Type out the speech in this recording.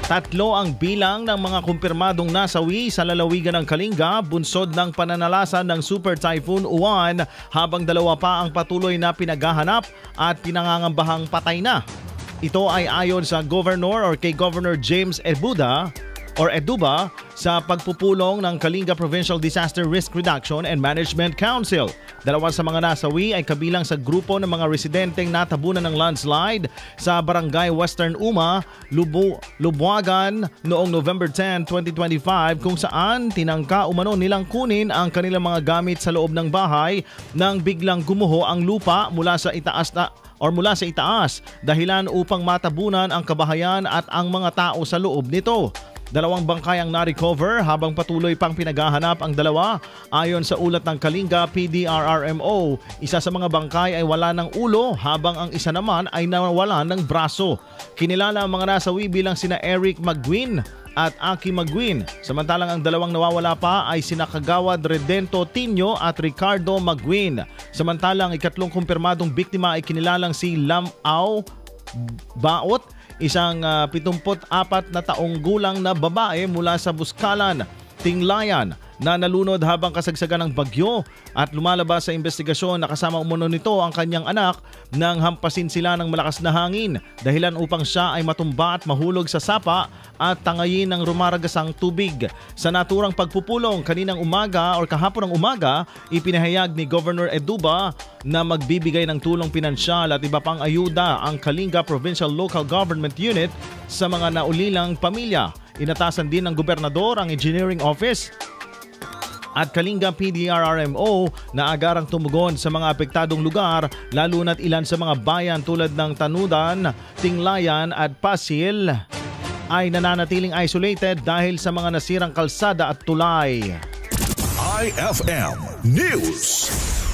Tatlo ang bilang ng mga kumpirmadong nasawi sa lalawigan ng Kalinga bunsod ng pananalasan ng Super Typhoon Uwan, habang dalawa pa ang patuloy na pinaghahanap at pinangangambahang patay na. Ito ay ayon sa Governor or kay Governor James Eduba sa pagpupulong ng Kalinga Provincial Disaster Risk Reduction and Management Council. Dalawa sa mga nasawi ay kabilang sa grupo ng mga residenteng natabunan ng landslide sa Barangay Western Uma, Lubuagan noong November 10, 2025, kung saan tinangka umano nilang kunin ang kanilang mga gamit sa loob ng bahay nang biglang gumuho ang lupa mula sa itaas dahilan upang matabunan ang kabahayan at ang mga tao sa loob nito. Dalawang bangkay ang na-recover habang patuloy pang pinaghahanap ang dalawa. Ayon sa ulat ng Kalinga PDRRMO, isa sa mga bangkay ay wala ng ulo habang ang isa naman ay nawala ng braso. Kinilala ang mga nasawi bilang sina Eric Magwin at Aki Magwin. Samantalang ang dalawang nawawala pa ay sina Kagawad Redento Tinio at Ricardo Magwin. Samantalang ikatlong kumpirmadong biktima ay kinilalang si Lamau Baot, isang 74 na taong gulang na babae mula sa Buskalan, Tinglayan, na nalunod habang kasagsagan ng bagyo, at lumalabas sa investigasyon na kasama umano nito ang kanyang anak nang hampasin sila ng malakas na hangin, dahilan upang siya ay matumba at mahulog sa sapa at tangayin ng rumaragasang tubig. Sa naturang pagpupulong kaninang umaga or kahapon ng umaga, ipinahayag ni Governor Eduba na magbibigay ng tulong pinansyal at iba pang ayuda ang Kalinga Provincial Local Government Unit sa mga naulilang pamilya. Inatasan din ng gobernador ang Engineering Office at Kalinga PDRRMO na agarang tumugon sa mga apektadong lugar, lalo na't ilan sa mga bayan tulad ng Tanudan, Tinglayan at Pasil ay nananatiling isolated dahil sa mga nasirang kalsada at tulay. IFM News.